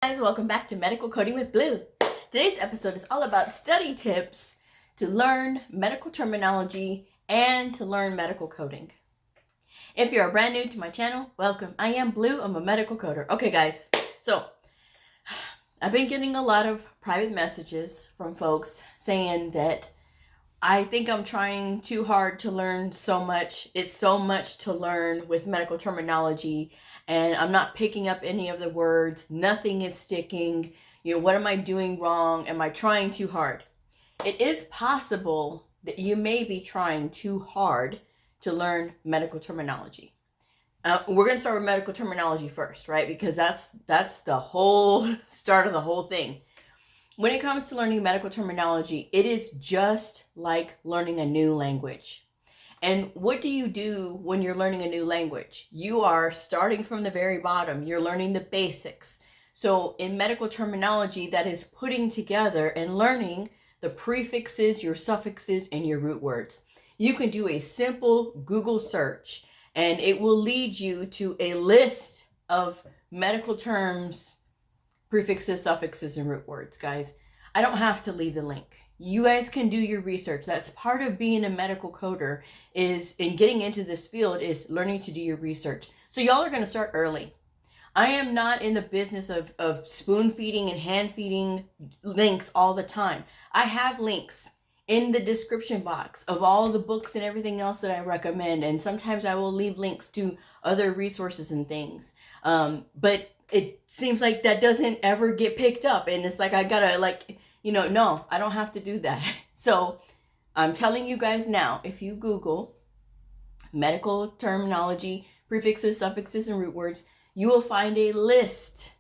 guys, welcome back to Medical Coding with Blue. Today's episode is all about study tips to learn medical terminology and to learn medical coding. If you're brand new to my channel, welcome. I am Blue, I'm a medical coder. Okay guys, so I've been getting a lot of private messages from folks saying that I think I'm trying too hard to learn so much. It's so much to learn with medical terminology, and I'm not picking up any of the words. Nothing is sticking. You know, what am I doing wrong? Am I trying too hard? It is possible that you may be trying too hard to learn medical terminology. We're going to start with medical terminology first, right? Because that's the whole start of the whole thing. When it comes to learning medical terminology, it is just like learning a new language. And what do you do when you're learning a new language? You are starting from the very bottom. You're learning the basics. So in medical terminology, that is putting together and learning the prefixes, your suffixes, and your root words. You can do a simple Google search and it will lead you to a list of medical terms, prefixes, suffixes, and root words, guys. I don't have to leave the link. You guys can do your research. That's part of being a medical coder, is in getting into this field, is learning to do your research. So y'all are going to start early. I am not in the business of spoon feeding and hand feeding links all the time. I have links in the description box of all the books and everything else that I recommend. And sometimes I will leave links to other resources and things. But it seems like that doesn't ever get picked up. And it's like, I gotta no, I don't have to do that. So I'm telling you guys now, if you Google medical terminology, prefixes, suffixes, and root words, you will find a list,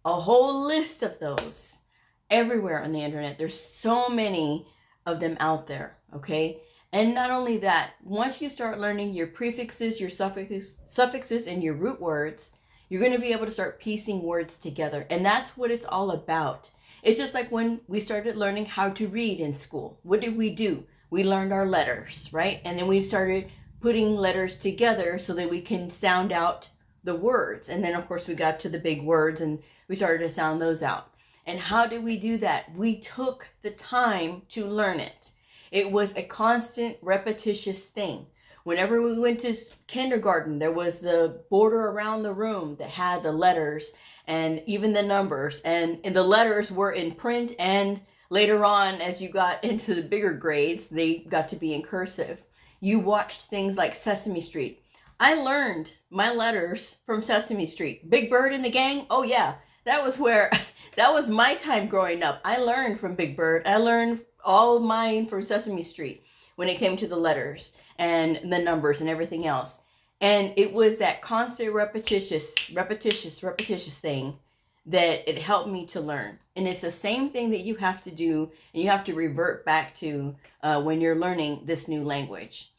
a whole list of those everywhere on the internet. There's so many of them out there, okay? And not only that, once you start learning your prefixes, your suffixes, and your root words, you're going to be able to start piecing words together. And that's what it's all about. It's just like when we started learning how to read in school. What did we do? We learned our letters, right? And then we started putting letters together so that we can sound out the words. And then of course we got to the big words and we started to sound those out. And how did we do that? We took the time to learn it. It was a constant, repetitious thing. Whenever we went to kindergarten, there was the border around the room that had the letters and even the numbers. And the letters were in print, and later on, as you got into the bigger grades, they got to be in cursive. You watched things like Sesame Street. I learned my letters from Sesame Street. Big Bird and the Gang, oh yeah, that was my time growing up. I learned from Big Bird. I learned all of mine from Sesame Street when it came to the letters and the numbers and everything else. And it was that constant repetitious thing that it helped me to learn. And it's the same thing that you have to do, and you have to revert back to when you're learning this new language.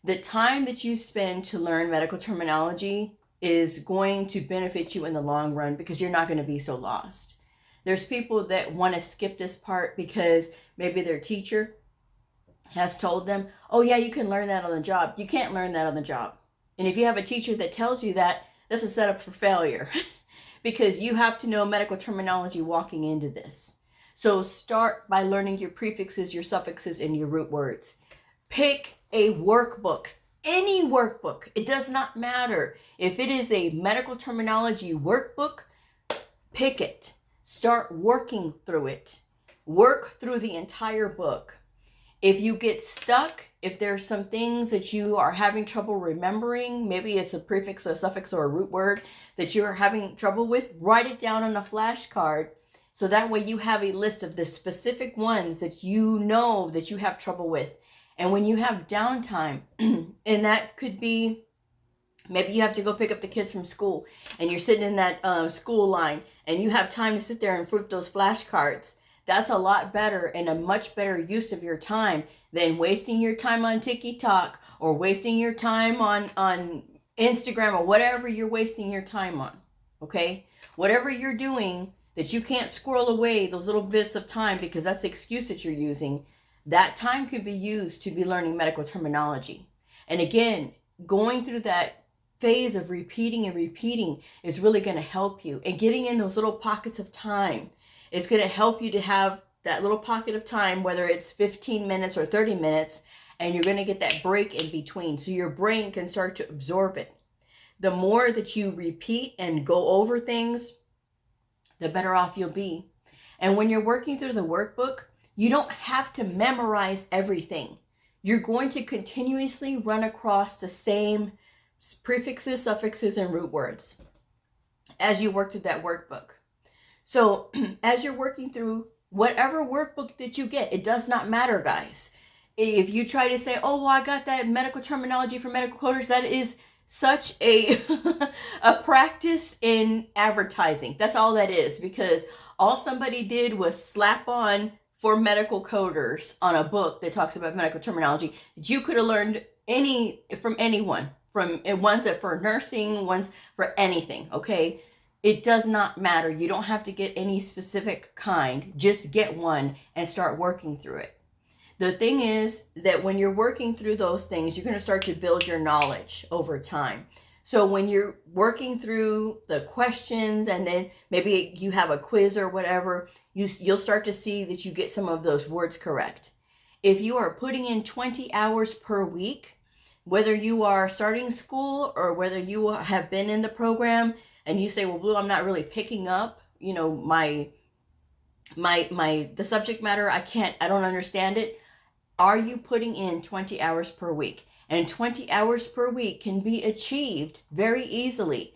The time that you spend to learn medical terminology is going to benefit you in the long run, because you're not going to be so lost. There's people that want to skip this part because maybe their teacher has told them, oh yeah, you can learn that on the job. You can't learn that on the job. And if you have a teacher that tells you that, that's a setup for failure because you have to know medical terminology walking into this. So start by learning your prefixes, your suffixes, and your root words. Pick a workbook, any workbook. It does not matter. If it is a medical terminology workbook, pick it. Start working through it. Work through the entire book. If you get stuck, if there's some things that you are having trouble remembering, maybe it's a prefix, a suffix, or a root word that you're having trouble with, write it down on a flashcard so that way you have a list of the specific ones that you know that you have trouble with. And when you have downtime, and that could be, maybe you have to go pick up the kids from school and you're sitting in that school line and you have time to sit there and flip those flashcards. That's a lot better and a much better use of your time than wasting your time on TikTok or wasting your time on Instagram or whatever you're wasting your time on, okay? Whatever you're doing that you can't squirrel away those little bits of time because that's the excuse that you're using, that time could be used to be learning medical terminology. And again, going through that phase of repeating and repeating is really going to help you. And getting in those little pockets of time, it's going to help you to have that little pocket of time, whether it's 15 minutes or 30 minutes, and you're going to get that break in between so your brain can start to absorb it. The more that you repeat and go over things, the better off you'll be. And when you're working through the workbook, you don't have to memorize everything. You're going to continuously run across the same prefixes, suffixes, and root words as you work through that workbook. So as you're working through whatever workbook that you get, it does not matter, guys. If you try to say, oh, well, I got that medical terminology for medical coders, that is such a a practice in advertising. That's all that is, because all somebody did was slap on for medical coders on a book that talks about medical terminology that you could have learned from anyone, from ones that for nursing, ones for anything, okay? It does not matter. You don't have to get any specific kind. Just get one and start working through it. The thing is that when you're working through those things, you're going to start to build your knowledge over time. So when you're working through the questions and then maybe you have a quiz or whatever, you'll start to see that you get some of those words correct. If you are putting in 20 hours per week, whether you are starting school or whether you have been in the program and you say, well, Blue, I'm not really picking up, you know, the subject matter, I don't understand it. Are you putting in 20 hours per week? And 20 hours per week can be achieved very easily.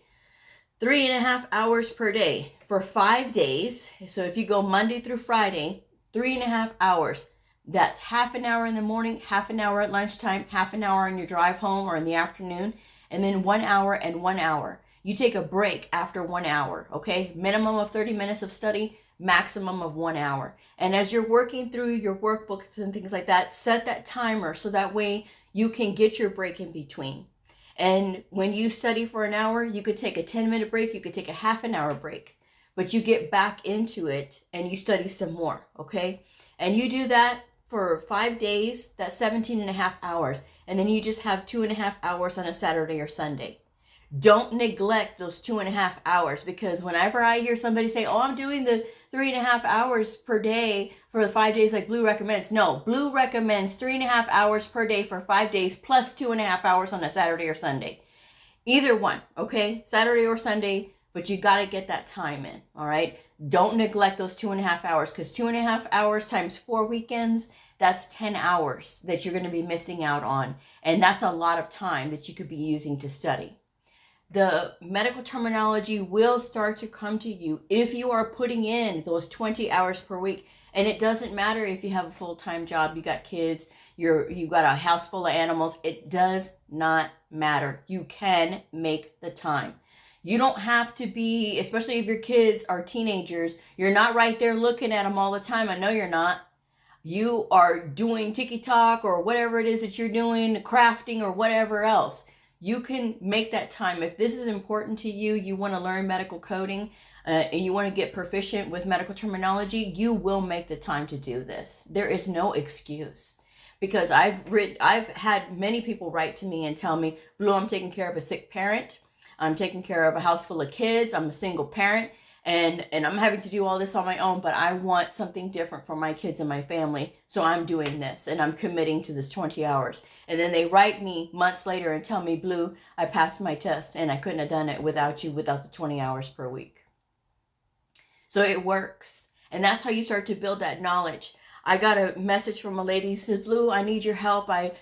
3.5 hours per day for 5 days. So if you go Monday through Friday, 3.5 hours. That's half an hour in the morning, half an hour at lunchtime, half an hour on your drive home or in the afternoon, and then 1 hour and 1 hour. You take a break after 1 hour, okay? Minimum of 30 minutes of study, maximum of 1 hour. And as you're working through your workbooks and things like that, set that timer so that way you can get your break in between. And when you study for an hour, you could take a 10-minute break, you could take a half an hour break, but you get back into it and you study some more, okay? And you do that for 5 days, that's 17.5 hours. And then you just have 2.5 hours on a Saturday or Sunday. Don't neglect those 2.5 hours, because whenever I hear somebody say, oh, I'm doing the 3.5 hours per day for the 5 days like Blue recommends. No, Blue recommends 3.5 hours per day for 5 days plus 2.5 hours on a Saturday or Sunday. Either one, okay? Saturday or Sunday, but you got to get that time in, all right? Don't neglect those 2.5 hours, because 2.5 hours times 4 weekends, that's 10 hours that you're going to be missing out on. And that's a lot of time that you could be using to study. The medical terminology will start to come to you if you are putting in those 20 hours per week. And it doesn't matter if you have a full-time job, you got kids, you got a house full of animals. It does not matter. You can make the time. You don't have to be, especially if your kids are teenagers, you're not right there looking at them all the time. I know you're not. You are doing TikTok or whatever it is that you're doing, crafting or whatever else. You can make that time. If this is important to you, you want to learn medical coding, and you want to get proficient with medical terminology, you will make the time to do this. There is no excuse, because I've had many people write to me and tell me, Blue, I'm taking care of a sick parent. I'm taking care of a house full of kids. I'm a single parent, and I'm having to do all this on my own, but I want something different for my kids and my family. So I'm doing this, and I'm committing to this 20 hours. And then they write me months later and tell me, Blue, I passed my test and I couldn't have done it without you, without the 20 hours per week. So it works. And that's how you start to build that knowledge. I got a message from a lady who said, Blue, I need your help. I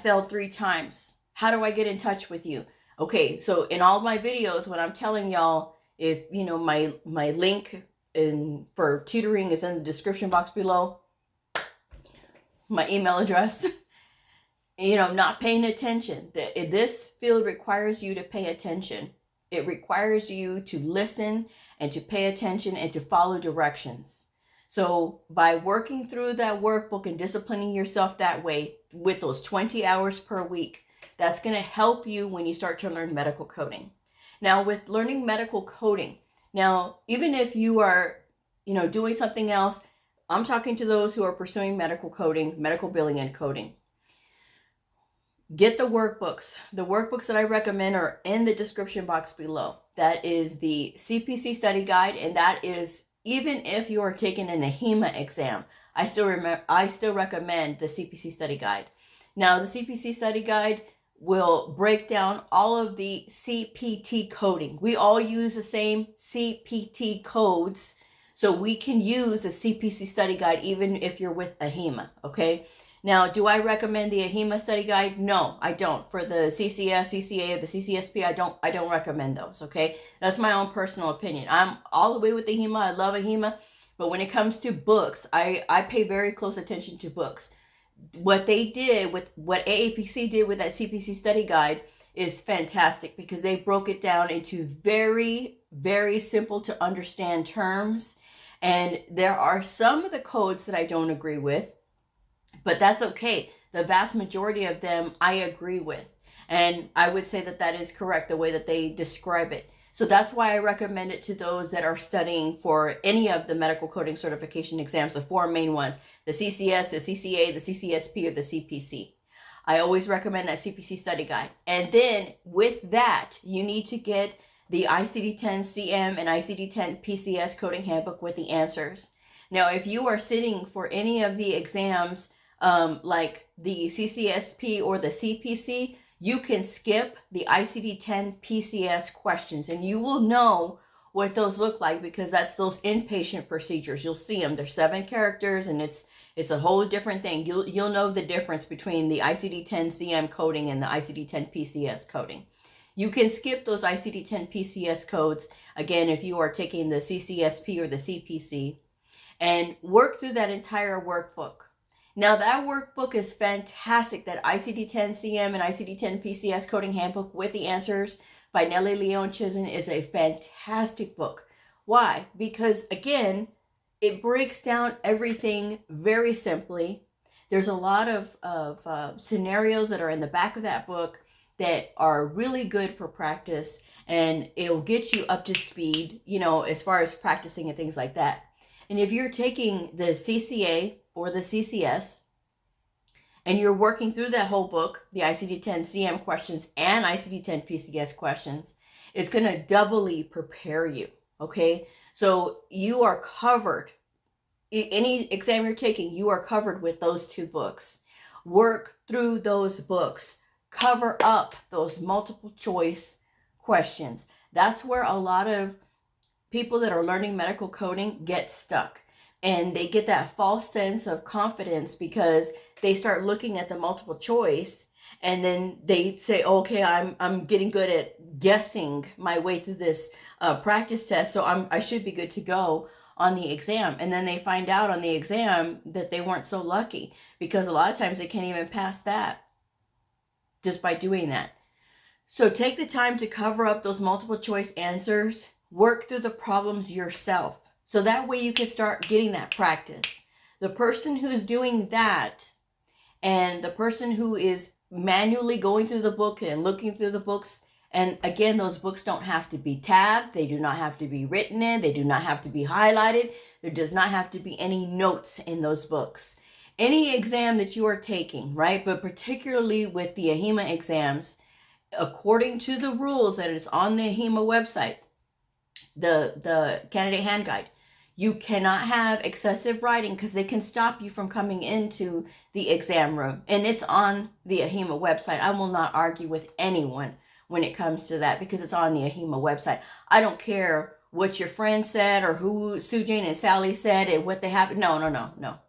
failed 3 times. How do I get in touch with you? Okay, so in all my videos, when I'm telling y'all, if you know my link for tutoring is in the description box below, my email address. You know, not paying attention. This field requires you to pay attention. It requires you to listen and to pay attention and to follow directions. So by working through that workbook and disciplining yourself that way with those 20 hours per week, that's going to help you when you start to learn medical coding. Now, with learning medical coding, now, even if you are, you know, doing something else, I'm talking to those who are pursuing medical coding, medical billing and coding. get the workbooks. The workbooks that I recommend are in the description box below. That is the CPC study guide, and that is even if you are taking an AHIMA exam, I still recommend the CPC study guide. Now, the CPC study guide will break down all of the CPT coding. We all use the same CPT codes, so we can use the CPC study guide even if you're with AHIMA, okay? Now, do I recommend the AHIMA study guide? No, I don't. For the CCS, CCA, the CCSP, I don't recommend those, okay? That's my own personal opinion. I'm all the way with AHIMA. I love AHIMA. But when it comes to books, I pay very close attention to books. What they did with what AAPC did with that CPC study guide is fantastic because they broke it down into very, very simple to understand terms. And there are some of the codes that I don't agree with, but that's okay. The vast majority of them I agree with. And I would say that that is correct, the way that they describe it. So that's why I recommend it to those that are studying for any of the medical coding certification exams, the four main ones, the CCS, the CCA, the CCSP, or the CPC. I always recommend that CPC study guide. And then with that, you need to get the ICD-10-CM and ICD-10-PCS coding handbook with the answers. Now, if you are sitting for any of the exams, like the CCSP or the CPC, you can skip the ICD-10 PCS questions and you will know what those look like because that's those inpatient procedures. You'll see them. They're 7 characters and it's a whole different thing. You'll know the difference between the ICD-10 CM coding and the ICD-10 PCS coding. You can skip those ICD-10 PCS codes, again, if you are taking the CCSP or the CPC, and work through that entire workbook. Now, that workbook is fantastic. That ICD-10-CM and ICD-10-PCS coding handbook with the answers by Nellie Leon Chizen is a fantastic book. Why? Because, again, it breaks down everything very simply. There's a lot of scenarios that are in the back of that book that are really good for practice, and it'll get you up to speed, you know, as far as practicing and things like that. And if you're taking the CCA or the CCS, and you're working through that whole book, the ICD-10-CM questions and ICD-10-PCS questions, it's going to doubly prepare you, okay? So you are covered. Any exam you're taking, you are covered with those 2 books. Work through those books. Cover up those multiple choice questions. That's where a lot of people that are learning medical coding get stuck. And they get that false sense of confidence because they start looking at the multiple choice and then they say, okay, I'm getting good at guessing my way through this practice test, so I should be good to go on the exam. And then they find out on the exam that they weren't so lucky because a lot of times they can't even pass that just by doing that. So take the time to cover up those multiple choice answers. Work through the problems yourself. So that way you can start getting that practice. The person who's doing that and the person who is manually going through the book and looking through the books, and again, those books don't have to be tabbed. They do not have to be written in. They do not have to be highlighted. There does not have to be any notes in those books. Any exam that you are taking, right? But particularly with the AHIMA exams, according to the rules that is on the AHIMA website, the candidate hand guide, you cannot have excessive writing because they can stop you from coming into the exam room. And it's on the AHIMA website. I will not argue with anyone when it comes to that because it's on the AHIMA website. I don't care what your friend said or who Sue Jane and Sally said and what they have. No.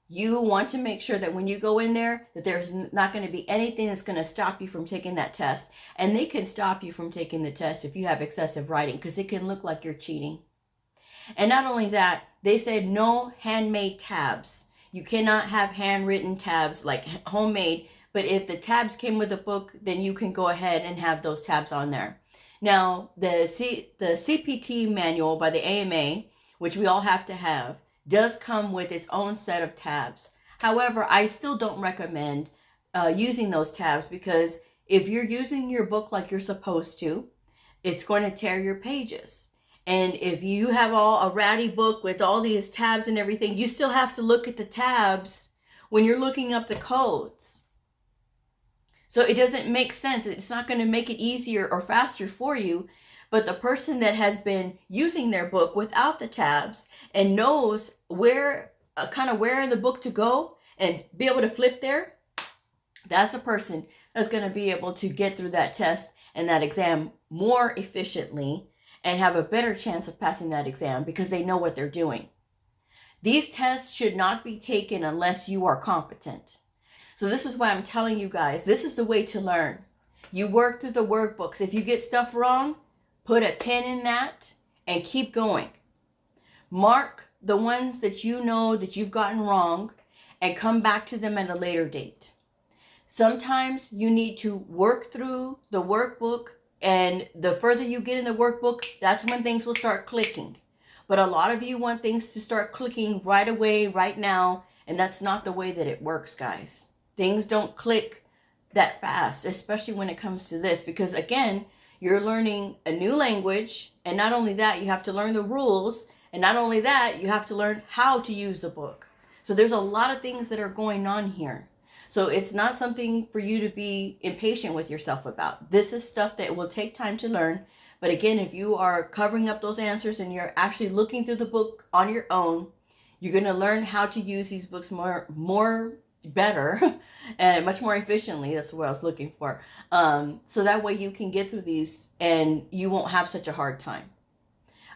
You want to make sure that when you go in there, that there's not going to be anything that's going to stop you from taking that test. And they can stop you from taking the test if you have excessive writing because it can look like you're cheating. And not only that, they said no handmade tabs. You cannot have handwritten tabs like homemade, but if the tabs came with the book, then you can go ahead and have those tabs on there. Now, the CPT manual by the AMA, which we all have to have, does come with its own set of tabs. However, I still don't recommend using those tabs because if you're using your book like you're supposed to, it's going to tear your pages. And if you have a ratty book with all these tabs and everything, you still have to look at the tabs when you're looking up the codes. So it doesn't make sense. It's not going to make it easier or faster for you. But the person that has been using their book without the tabs and knows where, kind of where in the book to go and be able to flip there, that's the person that's going to be able to get through that test and that exam more efficiently and have a better chance of passing that exam because they know what they're doing. These tests should not be taken unless you are competent. So this is why I'm telling you guys, this is the way to learn. You work through the workbooks. If you get stuff wrong, put a pin in that and keep going. Mark the ones that you know that you've gotten wrong and come back to them at a later date. Sometimes you need to work through the workbook, and the further you get in the workbook, that's when things will start clicking. But a lot of you want things to start clicking right away, right now, and that's not the way that it works, guys. Things don't click that fast, especially when it comes to this, because again, you're learning a new language, and not only that, you have to learn the rules, and not only that, you have to learn how to use the book. So there's a lot of things that are going on here. So it's not something for you to be impatient with yourself about. This is stuff that will take time to learn. But again, if you are covering up those answers and you're actually looking through the book on your own, you're going to learn how to use these books better and much more efficiently. That's what I was looking for. So that way you can get through these and you won't have such a hard time.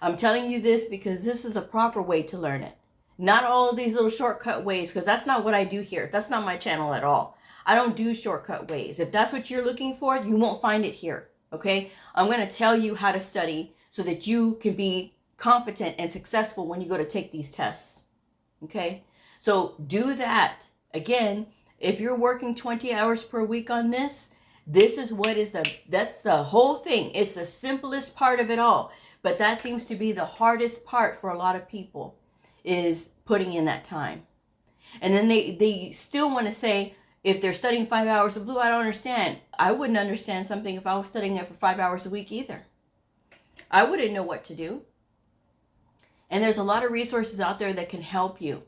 I'm telling you this because this is the proper way to learn it. Not all of these little shortcut ways, because that's not what I do here. That's not my channel at all. I don't do shortcut ways. If that's what you're looking for, you won't find it here. Okay? I'm going to tell you how to study so that you can be competent and successful when you go to take these tests. Okay? So do that. Again, if you're working 20 hours per week on this, this is what is that's the whole thing. It's the simplest part of it all. But that seems to be the hardest part for a lot of people, is putting in that time. And then they still want to say, if they're studying 5 hours of blue, I don't understand. I wouldn't understand something if I was studying it for 5 hours a week either. I wouldn't know what to do. And there's a lot of resources out there that can help you.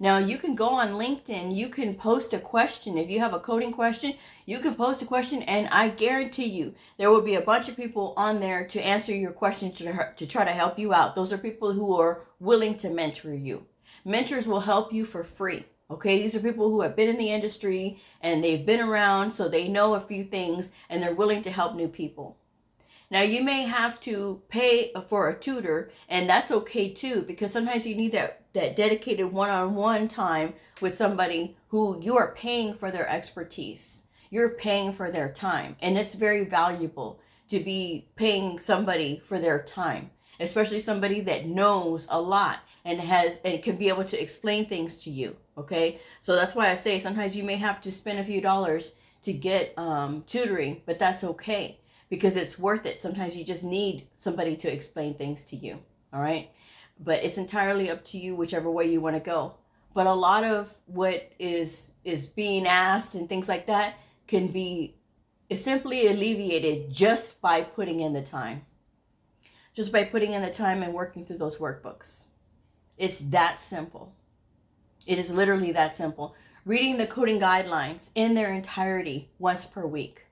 Now, you can go on LinkedIn, you can post a question. If you have a coding question, you can post a question, and I guarantee you there will be a bunch of people on there to answer your question to try to help you out. Those are people who are willing to mentor you. Mentors will help you for free. Okay, these are people who have been in the industry and they've been around, so they know a few things and they're willing to help new people. Now, you may have to pay for a tutor, and that's okay too, because sometimes you need that dedicated one-on-one time with somebody who you are paying for their expertise. You're paying for their time, and it's very valuable to be paying somebody for their time, especially somebody that knows a lot and can be able to explain things to you. Okay, so that's why I say sometimes you may have to spend a few dollars to get tutoring, but that's okay, because it's worth it. Sometimes you just need somebody to explain things to you. All right, but it's entirely up to you, whichever way you want to go. But a lot of what is being asked and things like that is simply alleviated just by putting in the time. Just by putting in the time and working through those workbooks. It's that simple. It is literally that simple. Reading the coding guidelines in their entirety once per week.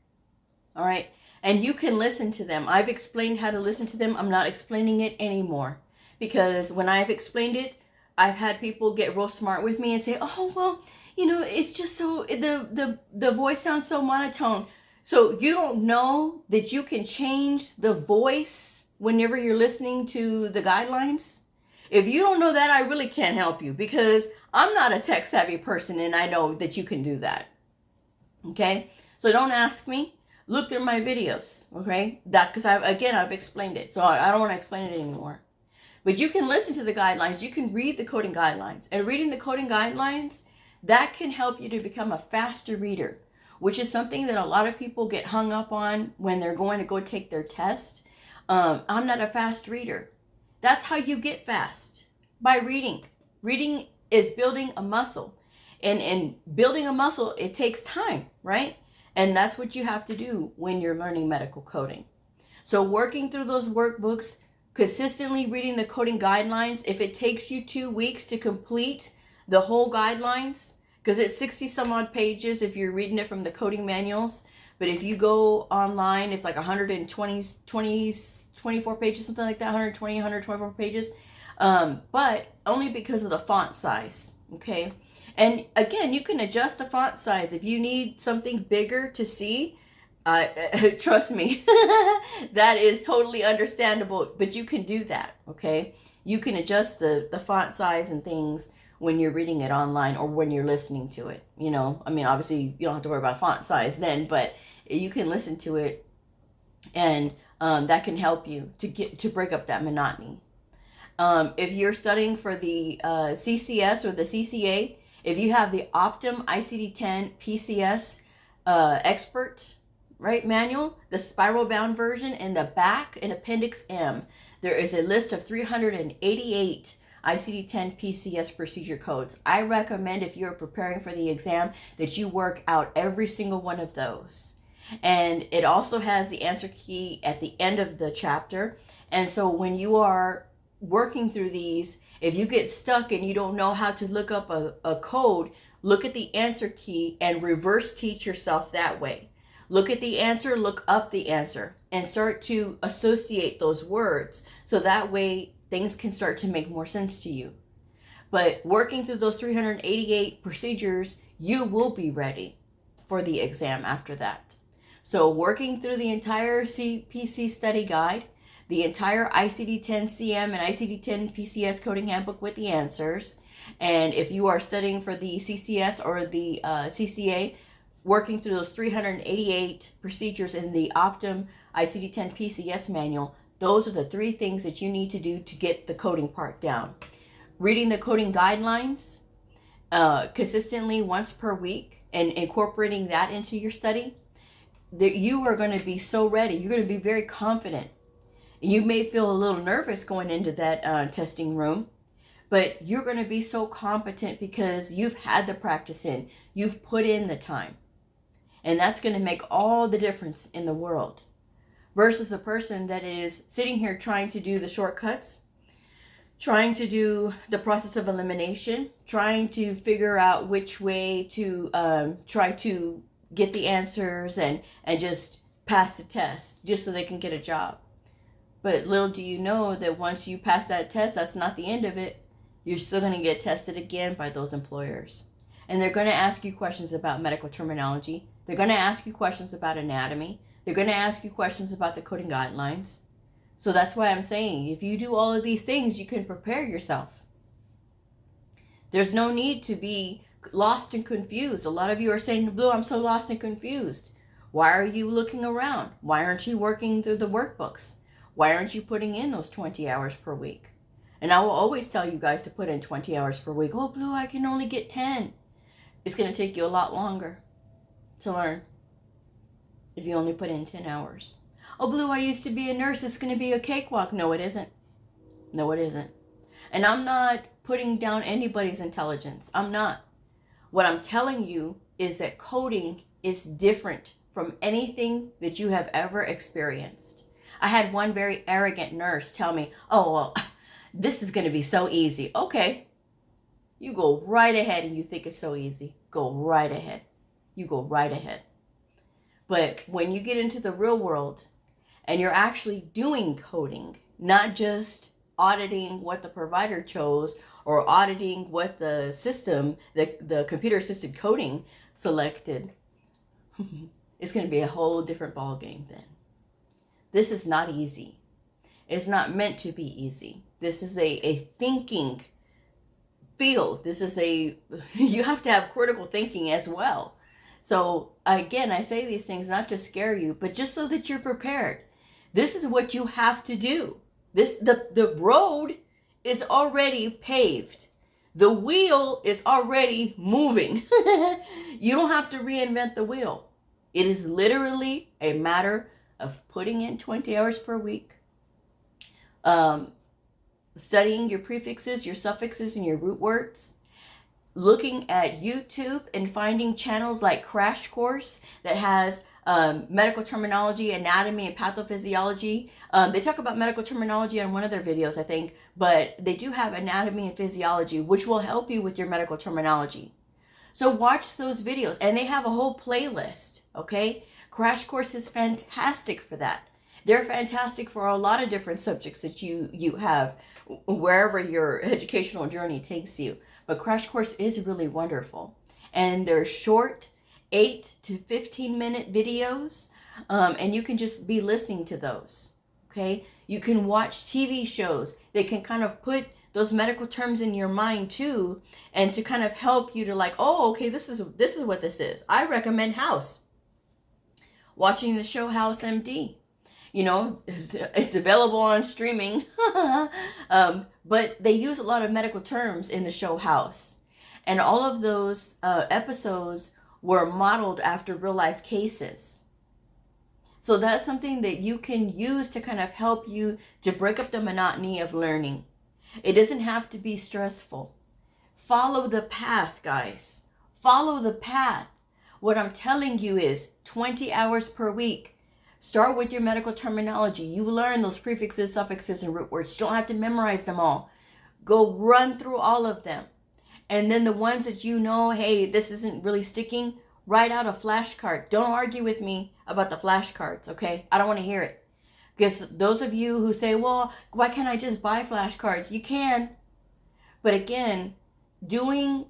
All right. And you can listen to them. I've explained how to listen to them. I'm not explaining it anymore, because when I've explained it, I've had people get real smart with me and say, oh, well, it's just so, the voice sounds so monotone. So you don't know that you can change the voice whenever you're listening to the guidelines? If you don't know that, I really can't help you, because I'm not a tech savvy person and I know that you can do that. Okay? So don't ask me. Look through my videos. Okay? Because I've explained it. So I don't want to explain it anymore. But you can listen to the guidelines. You can read the coding guidelines. And reading the coding guidelines, that can help you to become a faster reader, which is something that a lot of people get hung up on when they're going to go take their test. I'm not a fast reader. That's how you get fast, by reading. Reading is building a muscle. And building a muscle, it takes time, right? And that's what you have to do when you're learning medical coding. So working through those workbooks, consistently reading the coding guidelines, if it takes you 2 weeks to complete the whole guidelines, because it's 60 some odd pages if you're reading it from the coding manuals. But if you go online, it's like 24 pages, something like that, 124 pages. But only because of the font size, okay? And again, you can adjust the font size. If you need something bigger to see, trust me, that is totally understandable, but you can do that, okay? You can adjust the font size and things when you're reading it online or when you're listening to it, you know? I mean, obviously, you don't have to worry about font size then, but you can listen to it, and that can help you to break up that monotony. If you're studying for the CCS or the CCA, if you have the Optum ICD-10 PCS expert, right, manual, the spiral bound version, in the back in Appendix M, there is a list of 388 ICD-10 PCS procedure codes. I recommend, if you're preparing for the exam, that you work out every single one of those. And it also has the answer key at the end of the chapter. And so when you are working through these, if you get stuck and you don't know how to look up a code, look at the answer key and reverse teach yourself that way. Look at the answer, look up the answer, and start to associate those words, so that way things can start to make more sense to you. But working through those 388 procedures, you will be ready for the exam after that. So working through the entire CPC study guide, the entire ICD-10-CM and ICD-10 PCS coding handbook with the answers. And if you are studying for the CCS or the CCA, working through those 388 procedures in the Optum ICD-10 PCS manual, those are the 3 things that you need to do to get the coding part down. Reading the coding guidelines consistently once per week and incorporating that into your study, that you are going to be so ready. You're going to be very confident. You may feel a little nervous going into that testing room, but you're going to be so competent because you've had the practice in. You've put in the time. And that's going to make all the difference in the world. Versus a person that is sitting here trying to do the shortcuts, trying to do the process of elimination, trying to figure out which way to try to get the answers and just pass the test just so they can get a job. But little do you know that once you pass that test, that's not the end of it. You're still going to get tested again by those employers. And they're going to ask you questions about medical terminology. They're going to ask you questions about anatomy. They're going to ask you questions about the coding guidelines. So that's why I'm saying, if you do all of these things, you can prepare yourself. There's no need to be lost and confused. A lot of you are saying, Bleu, I'm so lost and confused. Why are you looking around? Why aren't you working through the workbooks? Why aren't you putting in those 20 hours per week? And I will always tell you guys to put in 20 hours per week. Oh, Bleu, I can only get 10. It's going to take you a lot longer to learn if you only put in 10 hours. Oh, Bleu, I used to be a nurse. It's going to be a cakewalk. No, it isn't. No, it isn't. And I'm not putting down anybody's intelligence. I'm not. What I'm telling you is that coding is different from anything that you have ever experienced. I had one very arrogant nurse tell me, oh, well, this is going to be so easy. Okay. You go right ahead and you think it's so easy. Go right ahead. You go right ahead. But when you get into the real world and you're actually doing coding, not just auditing what the provider chose or auditing what the system, the computer assisted coding selected, it's going to be a whole different ball game then. This is not easy. It's not meant to be easy. This is a thinking field. This is you have to have critical thinking as well. So again, I say these things not to scare you, but just so that you're prepared. This is what you have to do. The road is already paved. The wheel is already moving. You don't have to reinvent the wheel. It is literally a matter of putting in 20 hours per week, studying your prefixes, your suffixes, and your root words, looking at YouTube and finding channels like Crash Course that has medical terminology, anatomy, and pathophysiology. They talk about medical terminology on one of their videos, I think, but they do have anatomy and physiology, which will help you with your medical terminology. So watch those videos, and they have a whole playlist, okay? Crash Course is fantastic for that. They're fantastic for a lot of different subjects that you have wherever your educational journey takes you. But Crash Course is really wonderful. And they're short, 8 to 15 minute videos, and you can just be listening to those. Okay, you can watch TV shows. They can kind of put those medical terms in your mind too, and to kind of help you to like, oh, okay, this is what this is. I recommend House. Watching the show House MD. You know, it's available on streaming, but they use a lot of medical terms in the show House. And all of those episodes were modeled after real life cases. So that's something that you can use to kind of help you to break up the monotony of learning. It doesn't have to be stressful. Follow the path, guys. Follow the path. What I'm telling you is 20 hours per week. Start with your medical terminology. You learn those prefixes, suffixes, and root words. You don't have to memorize them all. Go run through all of them. And then the ones that you know, hey, this isn't really sticking, write out a flashcard. Don't argue with me about the flashcards, okay? I don't want to hear it. Because those of you who say, well, why can't I just buy flashcards? You can. But again, doing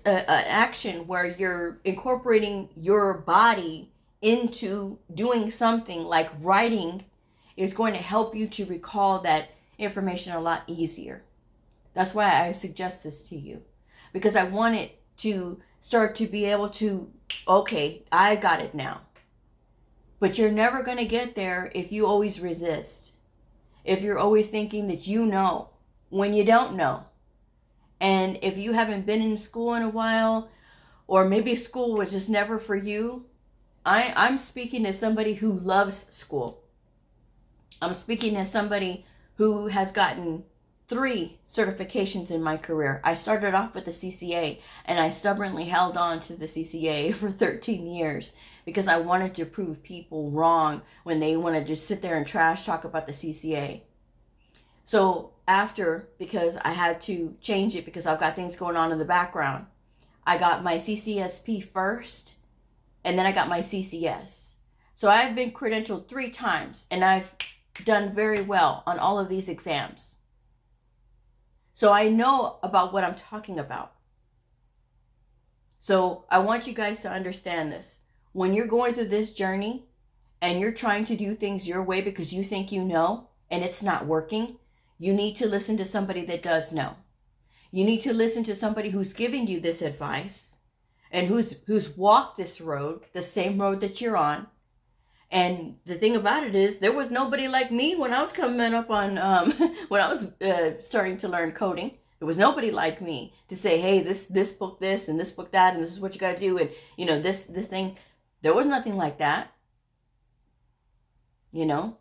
an action where you're incorporating your body into doing something like writing is going to help you to recall that information a lot easier. That's why I suggest this to you, because I want it to start to be able to, okay, I got it now. But you're never going to get there if you always resist. If you're always thinking that you know when you don't know. And if you haven't been in school in a while, or maybe school was just never for you, I'm speaking as somebody who loves school. I'm speaking as somebody who has gotten 3 certifications in my career. I started off with the CCA, and I stubbornly held on to the CCA for 13 years because I wanted to prove people wrong when they want to just sit there and trash talk about the CCA. So after, because I had to change it because I've got things going on in the background, I got my CCSP first, and then I got my CCS. So I've been credentialed 3 times, and I've done very well on all of these exams. So I know about what I'm talking about. So I want you guys to understand this. When you're going through this journey and you're trying to do things your way because you think you know and it's not working, you need to listen to somebody that does know. You need to listen to somebody who's giving you this advice and who's walked this road, the same road that you're on. And the thing about it is, there was nobody like me when I was coming up on, when I was starting to learn coding. There was nobody like me to say, hey, this book this, and this book that, and this is what you got to do, and, you know, this thing. There was nothing like that, you know.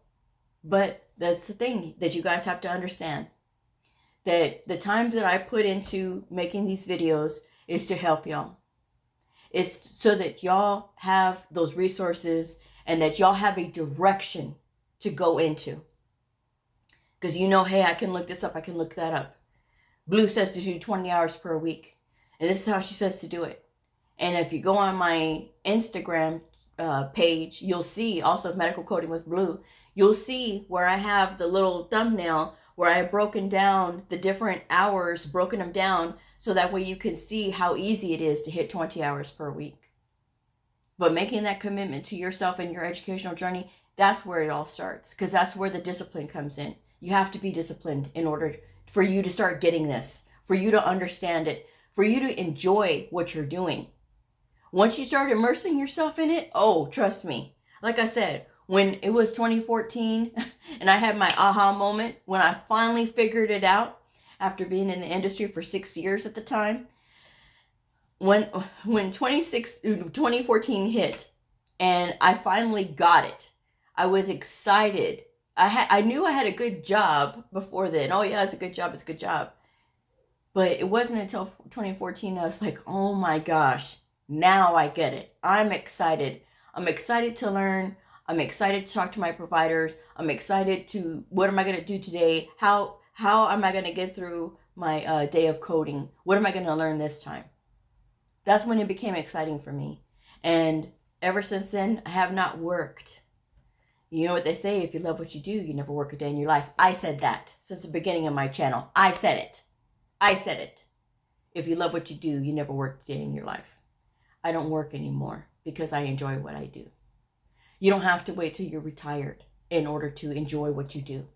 But that's the thing that you guys have to understand. That the time that I put into making these videos is to help y'all. It's so that y'all have those resources and that y'all have a direction to go into. Because you know, hey, I can look this up, I can look that up. Bleu says to do 20 hours per week. And this is how she says to do it. And if you go on my Instagram page, you'll see also Medical Coding with Bleu. You'll see where I have the little thumbnail where I have broken down the different hours, broken them down, so that way you can see how easy it is to hit 20 hours per week. But making that commitment to yourself and your educational journey, that's where it all starts, because that's where the discipline comes in. You have to be disciplined in order for you to start getting this, for you to understand it, for you to enjoy what you're doing. Once you start immersing yourself in it, oh, trust me. Like I said, when it was 2014 and I had my aha moment, when I finally figured it out after being in the industry for 6 years at the time, when 2014 hit and I finally got it, I was excited. I knew I had a good job before then. Oh yeah, it's a good job, it's a good job. But it wasn't until 2014 I was like, oh my gosh, now I get it. I'm excited. I'm excited to learn. I'm excited to talk to my providers. I'm excited to, what am I going to do today? How am I going to get through my day of coding? What am I going to learn this time? That's when it became exciting for me. And Ever since then, I have not worked. You know what they say, if you love what you do, you never work a day in your life. I said that since the beginning of my channel. I've said it. I said it. If you love what you do, you never work a day in your life. I don't work anymore because I enjoy what I do. You don't have to wait till you're retired in order to enjoy what you do.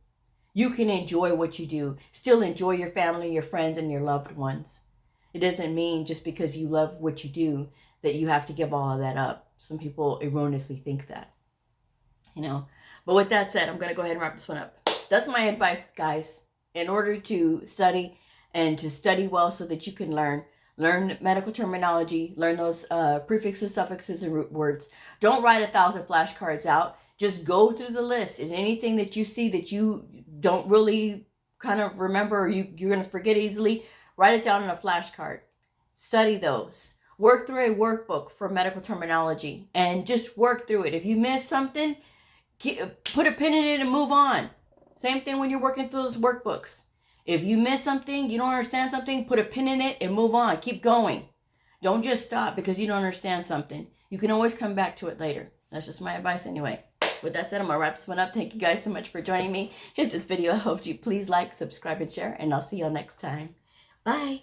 You can enjoy what you do, still enjoy your family, your friends, and your loved ones. It doesn't mean just because you love what you do that you have to give all of that up. Some people erroneously think that. But with that said, I'm going to go ahead and wrap this one up. That's my advice, guys. In order to study and to study well so that you can learn medical terminology, learn those prefixes, suffixes, and root words. Don't write 1,000 flashcards out. Just go through the list, and anything that you see that you don't really kind of remember or you're going to forget easily, write it down on a flashcard. Study those. Work through a workbook for medical terminology and just work through it. If you miss something, put a pin in it and move on. Same thing when you're working through those workbooks. If you miss something, you don't understand something, put a pin in it and move on. Keep going. Don't just stop because you don't understand something. You can always come back to it later. That's just my advice anyway. With that said, I'm going to wrap this one up. Thank you guys so much for joining me. If this video helped you, please like, subscribe, and share, and I'll see you all next time. Bye.